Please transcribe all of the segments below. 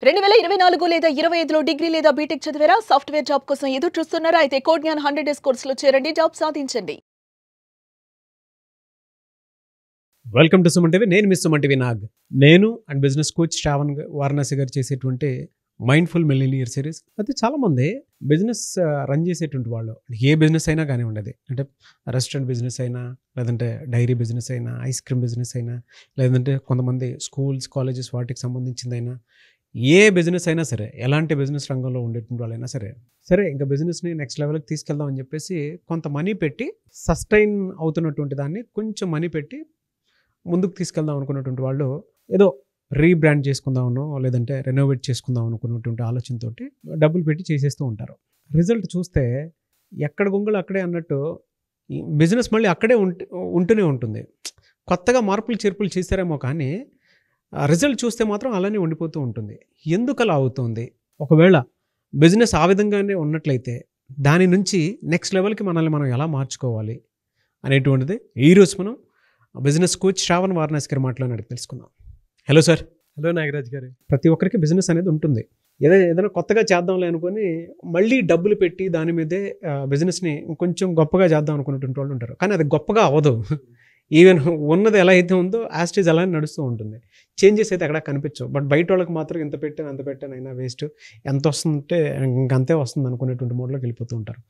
2024 లేదా 25లో డిగ్రీ లేదా బీటెక్ చదివారా? సాఫ్ట్‌వేర్ జాబ్ కోసం ఎదురు చూస్తున్నారా? అయితే కోడ్ జ్ఞాన్ 100 డేస్ కోర్సులో చేరండి, జాబ్ సాధించండి. Welcome to Suman TV. నేను మిస్ సుమన్ టీవీ నాగ్. నేను and business coach Shravan Varanasi garu చేసేటువంటి మైండ్ఫుల్ మిలియనియర్ సిరీస్. అయితే చాలామంది బిజినెస్ రన్ చేసేటువంటి వాళ్ళు, ఏ బిజినెస్ అయినా కానీ ఉండదు, అంటే రెస్టారెంట్ బిజినెస్ అయినా, లేదంటే డైరీ బిజినెస్ అయినా, ఐస్ క్రీమ్ బిజినెస్ అయినా, లేదంటే కొంతమంది స్కూల్స్ కాలేజెస్ వాటికి సంబంధించిందైనా, ఏ బిజినెస్ అయినా సరే, ఎలాంటి బిజినెస్ రంగంలో ఉండేటువంటి వాళ్ళైనా సరే ఇంకా బిజినెస్ని నెక్స్ట్ లెవెల్కి తీసుకెళ్దాం అని చెప్పేసి కొంత మనీ పెట్టి సస్టైన్ అవుతున్నటువంటి దాన్ని కొంచెం మనీ పెట్టి ముందుకు తీసుకెళ్దాం అనుకున్నటువంటి వాళ్ళు ఏదో రీబ్రాండ్ చేసుకుందామనో లేదంటే రెనోవేట్ చేసుకుందాం అనుకున్నటువంటి ఆలోచనతో డబ్బులు పెట్టి చేసేస్తూ ఉంటారు. రిజల్ట్ చూస్తే ఎక్కడ గొంగళి అక్కడే అన్నట్టు బిజినెస్ మళ్ళీ అక్కడే ఉంటూనే ఉంటుంది. కొత్తగా మార్పులు చేర్పులు చేశారేమో కానీ రిజల్ట్ చూస్తే మాత్రం అలానే ఉండిపోతూ ఉంటుంది. ఎందుకు అలా అవుతుంది? ఒకవేళ బిజినెస్ ఆ విధంగానే ఉన్నట్లయితే దాని నుంచి నెక్స్ట్ లెవెల్కి మనల్ని మనం ఎలా మార్చుకోవాలి అనేటువంటిది ఈరోజు మనం బిజినెస్ కోచ్ శ్రావణ్ వారణాసి గారి మాటలో అడిగి తెలుసుకుందాం. Hello sir. హలో నాగరాజ్ గారు. ప్రతి ఒక్కరికి బిజినెస్ అనేది ఉంటుంది. ఏదైనా కొత్తగా చేద్దాంలే అనుకొని మళ్ళీ డబ్బులు పెట్టి దాని మీదే బిజినెస్ని కొంచెం గొప్పగా చేద్దాం అనుకున్నటువంటి వాళ్ళు ఉంటారు. కానీ అది గొప్పగా అవ్వదు. ఈవెన్ ఉన్నది ఎలా అయితే ఉందో యాస్టేజ్ అలానే నడుస్తూ ఉంటుంది. చేంజెస్ అయితే ఎక్కడ కనిపించవు. బట్ బయట వాళ్ళకి మాత్రం ఎంత పెట్టాను అయినా వేస్ట్, ఎంత వస్తుంటే ఇంకంతే వస్తుంది అనుకునేటువంటి మోడ్లోకి వెళ్ళిపోతూ ఉంటారు.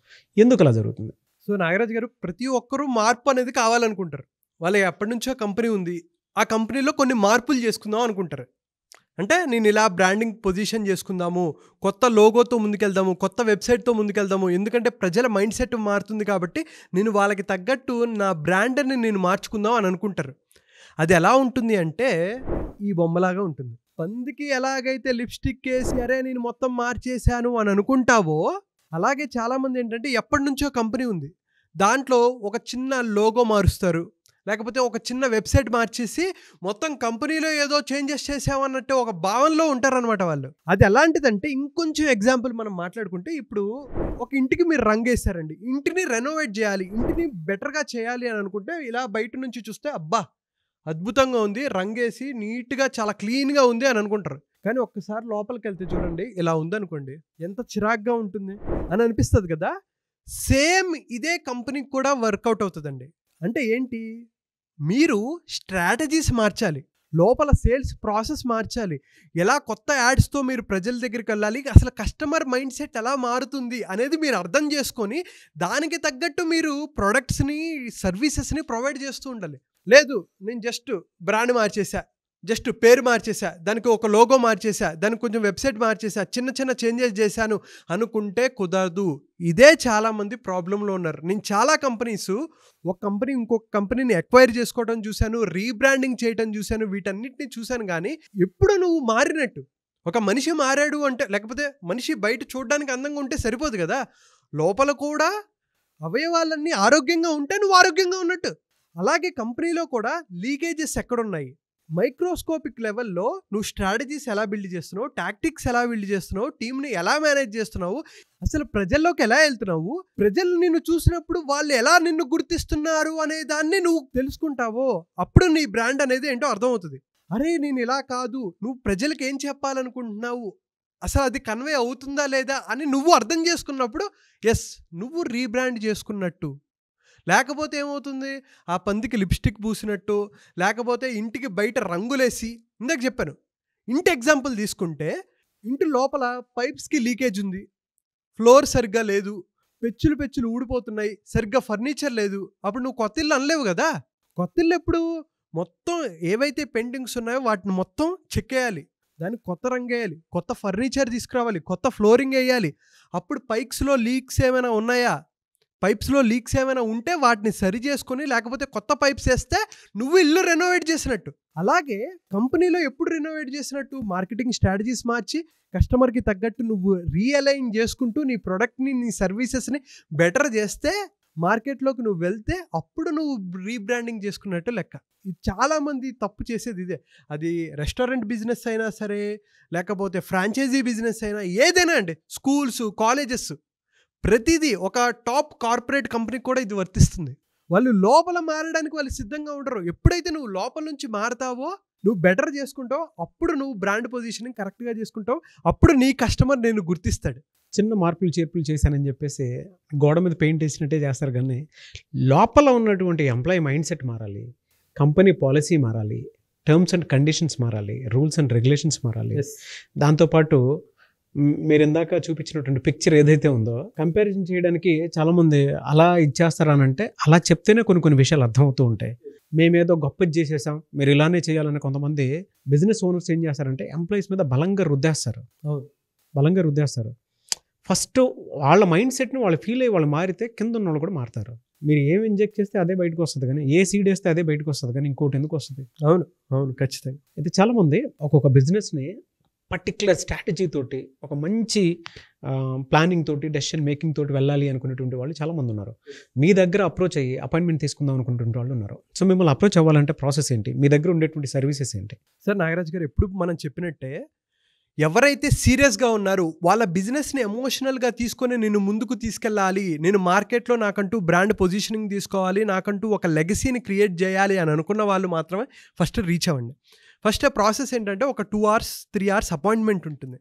ఎందుకు అలా జరుగుతుంది? సో నాగరాజ్ గారు, ప్రతి ఒక్కరూ మార్పు అనేది కావాలనుకుంటారు. వాళ్ళ ఎప్పటి నుంచో కంపెనీ ఉంది, ఆ కంపెనీలో కొన్ని మార్పులు చేసుకుందాం అనుకుంటారు. అంటే నేను ఇలా బ్రాండింగ్ పొజిషన్ చేసుకుందాము, కొత్త లోగోతో ముందుకెళ్దాము, కొత్త వెబ్సైట్తో ముందుకెళ్దాము, ఎందుకంటే ప్రజల మైండ్ సెట్ మారుతుంది కాబట్టి నేను వాళ్ళకి తగ్గట్టు నా బ్రాండ్ని నేను మార్చుకుందాం అని అనుకుంటారు. అది ఎలా ఉంటుంది అంటే ఈ బొమ్మలాగా ఉంటుంది. పందికి ఎలాగైతే లిప్స్టిక్ వేసి అరే నేను మొత్తం మార్చేశాను అని అనుకుంటావో, అలాగే చాలామంది ఏంటంటే ఎప్పటి నుంచో కంపెనీ ఉంది, దాంట్లో ఒక చిన్న లోగో మారుస్తారు, లేకపోతే ఒక చిన్న వెబ్సైట్ మార్చేసి మొత్తం కంపెనీలో ఏదో చేంజెస్ చేసామన్నట్టు ఒక భావనలో ఉంటారనమాట వాళ్ళు. అది ఎలాంటిదంటే, ఇంకొంచెం ఎగ్జాంపుల్ మనం మాట్లాడుకుంటే, ఇప్పుడు ఒక ఇంటికి మీరు రంగేశారండి, ఇంటిని రెనోవేట్ చేయాలి, ఇంటిని బెటర్గా చేయాలి అని అనుకుంటే ఇలా బయట నుంచి చూస్తే అబ్బా అద్భుతంగా ఉంది, రంగేసి నీట్గా చాలా క్లీన్గా ఉంది అని అనుకుంటారు. కానీ ఒక్కసారి లోపలికి వెళ్తే చూడండి, ఇలా ఉందనుకోండి, ఎంత చిరాగ్గా ఉంటుంది అని అనిపిస్తుంది కదా. సేమ్ ఇదే కంపెనీకి కూడా వర్కౌట్ అవుతుందండి. అంటే ఏంటి, మీరు స్ట్రాటజీస్ మార్చాలి, లోపల సేల్స్ ప్రాసెస్ మార్చాలి, ఎలా కొత్త యాడ్స్తో మీరు ప్రజల దగ్గరికి వెళ్ళాలి, అసలు కస్టమర్ మైండ్ సెట్ ఎలా మారుతుంది అనేది మీరు అర్థం చేసుకొని దానికి తగ్గట్టు మీరు ప్రొడక్ట్స్ని సర్వీసెస్ని ప్రొవైడ్ చేస్తూ ఉండాలి. లేదు నేను జస్ట్ బ్రాండ్ మార్చేసా, జస్ట్ పేరు మార్చేసా, దానికి ఒక లోగో మార్చేసా, దానికి కొంచెం వెబ్సైట్ మార్చేసా, చిన్న చిన్న చేంజెస్ చేశాను అనుకుంటే కుదరదు. ఇదే చాలామంది ప్రాబ్లంలో ఉన్నారు. నేను చాలా కంపెనీస్, ఒక కంపెనీ ఇంకొక కంపెనీని ఎక్వైర్ చేసుకోవడం చూశాను, రీబ్రాండింగ్ చేయడం చూశాను, వీటన్నిటిని చూశాను. కానీ ఎప్పుడు నువ్వు మారినట్టు, ఒక మనిషి మారాడు అంటే, లేకపోతే మనిషి బయట చూడడానికి అందంగా ఉంటే సరిపోదు కదా, లోపల కూడా అవయవాలన్నీ ఆరోగ్యంగా ఉంటే నువ్వు ఆరోగ్యంగా ఉన్నట్టు. అలాగే కంపెనీలో కూడా లీకేజెస్ ఎక్కడున్నాయి, మైక్రోస్కోపిక్ లెవెల్లో నువ్వు స్ట్రాటజీస్ ఎలా బిల్డ్ చేస్తున్నావు, టాక్టిక్స్ ఎలా బిల్డ్ చేస్తున్నావు, టీంని ఎలా మేనేజ్ చేస్తున్నావు, అసలు ప్రజల్లోకి ఎలా వెళ్తున్నావు, ప్రజలు నిన్ను చూసినప్పుడు వాళ్ళు ఎలా నిన్ను గుర్తిస్తున్నారు అనే దాన్ని నువ్వు తెలుసుకుంటావో అప్పుడు నీ బ్రాండ్ అనేది ఏంటో అర్థమవుతుంది. అరే నేను ఇలా కాదు, నువ్వు ప్రజలకు ఏం చెప్పాలనుకుంటున్నావు, అసలు అది కన్వే అవుతుందా లేదా అని నువ్వు అర్థం చేసుకున్నప్పుడు ఎస్ నువ్వు రీబ్రాండ్ చేసుకున్నట్టు. లేకపోతే ఏమవుతుంది, ఆ పందికి లిప్స్టిక్ పూసినట్టు, లేకపోతే ఇంటికి బయట రంగులేసి, ఇందాక చెప్పాను ఇంటి ఎగ్జాంపుల్ తీసుకుంటే, ఇంటి లోపల పైప్స్కి లీకేజ్ ఉంది, ఫ్లోర్ సరిగ్గా లేదు, పెచ్చులు ఊడిపోతున్నాయి, సరిగ్గా ఫర్నిచర్ లేదు, అప్పుడు నువ్వు కొత్త ఇల్లు అనలేవు కదా. కొత్త ఇల్లు ఎప్పుడు మొత్తం ఏవైతే పెయింటింగ్స్ ఉన్నాయో వాటిని మొత్తం చెక్కేయాలి, దానికి కొత్త రంగు వేయాలి, కొత్త ఫర్నిచర్ తీసుకురావాలి, కొత్త ఫ్లోరింగ్ వేయాలి. అప్పుడు పైప్స్లో లీక్స్ ఏమైనా ఉన్నాయా, పైప్స్లో లీక్స్ ఏమైనా ఉంటే వాటిని సరి చేసుకొని, లేకపోతే కొత్త పైప్స్ వేస్తే నువ్వు ఇల్లు రెనోవేట్ చేసినట్టు. అలాగే కంపెనీలో ఎప్పుడు రెనోవేట్ చేసినట్టు, మార్కెటింగ్ స్ట్రాటజీస్ మార్చి కస్టమర్కి తగ్గట్టు నువ్వు రీఅలైన్ చేసుకుంటూ నీ ప్రోడక్ట్ని, నీ సర్వీసెస్ని బెటర్ చేస్తే మార్కెట్లోకి నువ్వు వెళ్తే అప్పుడు నువ్వు రీబ్రాండింగ్ చేసుకున్నట్టు లెక్క. ఇది చాలామంది తప్పు చేసేది ఇదే. అది రెస్టారెంట్ బిజినెస్ అయినా సరే, లేకపోతే ఫ్రాంచైజీ బిజినెస్ అయినా, ఏదైనా అండి, స్కూల్స్ కాలేజెస్, ప్రతిదీ, ఒక టాప్ కార్పొరేట్ కంపెనీకి కూడా ఇది వర్తిస్తుంది. వాళ్ళు లోపల మారడానికి వాళ్ళు సిద్ధంగా ఉండరు. ఎప్పుడైతే నువ్వు లోపల నుంచి మారతావో నువ్వు బెటర్ చేసుకుంటావు, అప్పుడు నువ్వు బ్రాండ్ పొజిషనింగ్ కరెక్ట్గా చేసుకుంటావు, అప్పుడు నీ కస్టమర్ నేను గుర్తిస్తాడు. చిన్న మార్పులు చేర్పులు చేశానని చెప్పేసి గోడ మీద పెయింట్ వేసినట్టే చేస్తారు, కానీ లోపల ఉన్నటువంటి ఎంప్లాయీ మైండ్ సెట్ మారాలి, కంపెనీ పాలసీ మారాలి, టర్మ్స్ అండ్ కండిషన్స్ మారాలి, రూల్స్ అండ్ రెగ్యులేషన్స్ మారాలి. దాంతోపాటు మీరు ఇందాక చూపించినటువంటి పిక్చర్ ఏదైతే ఉందో కంపారిజన్ చేయడానికి చాలామంది అలా ఇచ్చేస్తారనంటే అలా చెప్తేనే కొన్ని విషయాలు అర్థమవుతూ ఉంటాయి. మేమేదో గొప్పది చేసేసాం, మీరు ఇలానే చేయాలని కొంతమంది బిజినెస్ ఓనర్స్ ఏం చేస్తారంటే ఎంప్లాయీస్ మీద బలంగా రుద్దేస్తారు. ఫస్ట్ వాళ్ళ మైండ్ సెట్ని వాళ్ళు ఫీల్ అయ్యి వాళ్ళు మారితే కింద ఉన్న వాళ్ళు కూడా మారుతారు. మీరు ఏం ఇంజెక్ట్ చేస్తే అదే బయటకు వస్తుంది, కానీ ఏ సీడ్ వేస్తే అదే బయటకు వస్తుంది, కానీ ఇంకోటి ఎందుకు వస్తుంది? అవును ఖచ్చితంగా. అయితే చాలామంది ఒక్కొక్క బిజినెస్ని పర్టిక్యులర్ స్ట్రాటజీ తోటి, ఒక మంచి ప్లానింగ్ తోటి, డెసిషన్ మేకింగ్ తోటి వెళ్ళాలి అనుకునేటువంటి వాళ్ళు చాలామంది ఉన్నారు. మీ దగ్గర అప్రోచ్ అయ్యి అపాయింట్మెంట్ తీసుకుందాం అనుకుంటున్న వాళ్ళు ఉన్నారు. సో మిమ్మల్ని అప్రోచ్ అవ్వాలంటే ప్రాసెస్ ఏంటి, మీ దగ్గర ఉండేటువంటి సర్వీసెస్ ఏంటి? సార్ నాగరాజ్ గారు, ఎప్పుడు మనం చెప్పినట్టే ఎవరైతే సీరియస్గా ఉన్నారు, వాళ్ళ బిజినెస్ని ఎమోషనల్గా తీసుకొని నేను ముందుకు తీసుకెళ్ళాలి, నేను మార్కెట్లో నాకంటూ బ్రాండ్ పొజిషనింగ్ తీసుకోవాలి, నాకంటూ ఒక లెగసీని క్రియేట్ చేయాలి అని అనుకున్న వాళ్ళు మాత్రమే ఫస్ట్ రీచ్ అవ్వండి. ఫస్ట్ ప్రాసెస్ ఏంటంటే ఒక 2 hours 3 hours అపాయింట్మెంట్ ఉంటుంది.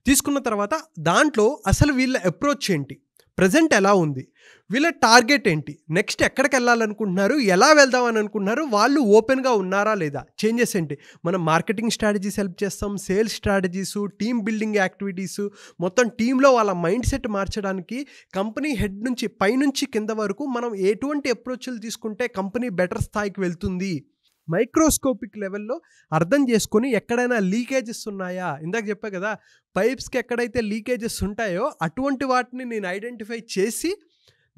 తీసుకున్న తర్వాత దాంట్లో అసలు వీళ్ళ అప్రోచ్ ఏంటి, ప్రజెంట్ ఎలా ఉంది, వీళ్ళ టార్గెట్ ఏంటి, నెక్స్ట్ ఎక్కడికి వెళ్ళాలనుకుంటున్నారు, ఎలా వెళ్దామని అనుకుంటున్నారు, వాళ్ళు ఓపెన్గా ఉన్నారా లేదా, చేంజెస్ ఏంటి, మనం మార్కెటింగ్ స్ట్రాటజీస్ హెల్ప్ చేస్తాం, సేల్స్ స్ట్రాటజీసు, టీమ్ బిల్డింగ్ యాక్టివిటీసు, మొత్తం టీంలో వాళ్ళ మైండ్ సెట్ మార్చడానికి కంపెనీ హెడ్ నుంచి పైనుంచి కింద వరకు మనం ఎటువంటి అప్రోచ్లు తీసుకుంటే కంపెనీ బెటర్ స్థాయికి వెళ్తుంది, మైక్రోస్కోపిక్ లెవెల్లో అర్థం చేసుకొని ఎక్కడైనా లీకేజెస్ ఉన్నాయా, ఇందాక చెప్పా కదా పైప్స్కి ఎక్కడైతే లీకేజెస్ ఉంటాయో అటువంటి వాటిని నేను ఐడెంటిఫై చేసి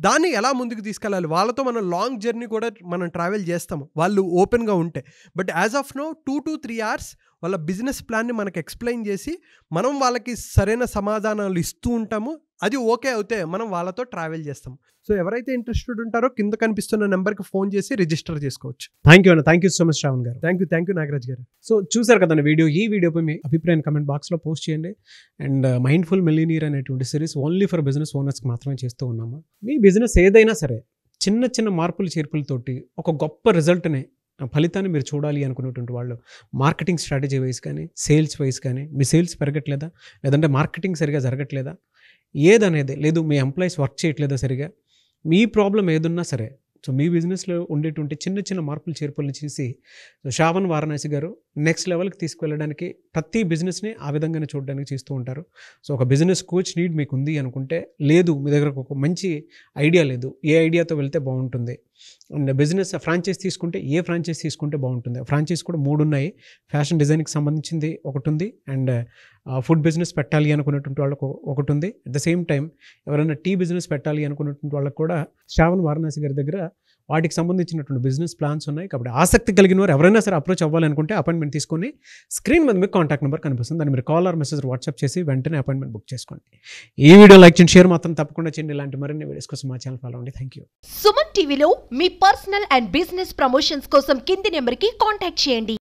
దాన్ని ఎలా ముందుకు తీసుకెళ్ళాలి, వాళ్ళతో మనం లాంగ్ జర్నీ కూడా మనం ట్రావెల్ చేస్తాము వాళ్ళు ఓపెన్గా ఉంటే. But as of now 2 to 3 hours వాళ్ళ బిజినెస్ ప్లాన్ని మనకు ఎక్స్ప్లెయిన్ చేసి మనం వాళ్ళకి సరైన సమాధానాలు ఇస్తూ ఉంటాము. అది ఓకే అవుతే మనం వాళ్ళతో ట్రావెల్ చేస్తాము. సో ఎవరైతే ఇంట్రెస్టెడ్ ఉంటారో కింద కనిపిస్తున్న నెంబర్కి ఫోన్ చేసి రిజిస్టర్ చేసుకోవచ్చు. Thank you so much Shravan garu. Thank you Nagaraj గారు. సో చూసారు కదండి వీడియో. ఈ వీడియోపై మీ అభిప్రాయాన్ని కమెంట్ బాక్స్లో పోస్ట్ చేయండి. అండ్ మైండ్ఫుల్ మిలియనీర్ అనేటువంటి సిరీస్ ఓన్లీ ఫర్ బిజినెస్ ఓనర్స్కి మాత్రమే చేస్తూ ఉన్నాము. మీ బిజినెస్ ఏదైనా సరే చిన్న మార్పులు చేర్పులతోటి ఒక గొప్ప రిజల్ట్ని, ఫలితాన్ని మీరు చూడాలి అనుకునేటువంటి వాళ్ళు మార్కెటింగ్ స్ట్రాటజీ వైజ్ కానీ, సేల్స్ వైజ్ కానీ, మీ సేల్స్ పెరగట్లేదా, లేదంటే మార్కెటింగ్ సరిగా జరగట్లేదా, ఏదనేది లేదు, మీ ఎంప్లాయీస్ వర్క్ చేయట్లేదా సరిగా, మీ ప్రాబ్లం ఏదున్నా సరే, సో మీ బిజినెస్లో ఉండేటువంటి చిన్న మార్పులు చేర్పులను చేసి శ్రావణ్ వారణాసి గారు నెక్స్ట్ లెవెల్కి తీసుకువెళ్ళడానికి ప్రతి బిజినెస్ని ఆ విధంగానే చూడడానికి చేస్తూ ఉంటారు. సో ఒక బిజినెస్ కోచ్ నీడ్ మీకు ఉంది అనుకుంటే, లేదు మీ దగ్గర ఒక మంచి ఐడియా లేదు, ఏ ఐడియాతో వెళ్తే బాగుంటుంది, అండ్ బిజినెస్ ఫ్రాంచైజ్ తీసుకుంటే ఏ ఫ్రాంచైజ్ తీసుకుంటే బాగుంటుంది. ఫ్రాంచైజ్ కూడా 3 ఉన్నాయి. ఫ్యాషన్ డిజైన్కి సంబంధించింది ఒకటి ఉంది, అండ్ ఫుడ్ బిజినెస్ పెట్టాలి అనుకున్నటువంటి వాళ్ళకు ఒకటి ఉంది. అట్ ద సేమ్ టైం ఎవరైనా టీ బిజినెస్ పెట్టాలి అనుకున్నటువంటి వాళ్ళకు కూడా శ్రావణ్ వారణాసి గారి దగ్గర వాటికి సంబంధించినటువంటి బిజినెస్ ప్లాన్స్ ఉన్నాయి. కాబట్టి ఆసక్తి కలిగిన వారు ఎవరైనా సరే అప్రోచ్ అవ్వాలనుకుంటే అపాయింట్మెంట్ తీసుకొని స్క్రీన్ మీద మీకు కాంటాక్ట్ నెంబర్ కనిపిస్తుంది, దాన్ని మీరు కాల్ ఆర్ మెసేజ్ వాట్సాప్ చేసి వెంటనే అపాయింట్మెంట్ బుక్ చేసుకోండి. ఈ వీడియో లైక్ చేయండి, షేర్ మాత్రం తప్పకుండా చేయండి. ఇలాంటి మరిన్ని వీడియోస్ కోసం మా ఛానల్ ఫాలో అవ్వండి. Thank you. సుమన్ టీవీలో మీ పర్సనల్ అండ్ బిజినెస్ ప్రమోషన్స్ కోసం కింది నెంబర్కి కాంటాక్ట్ చేయండి.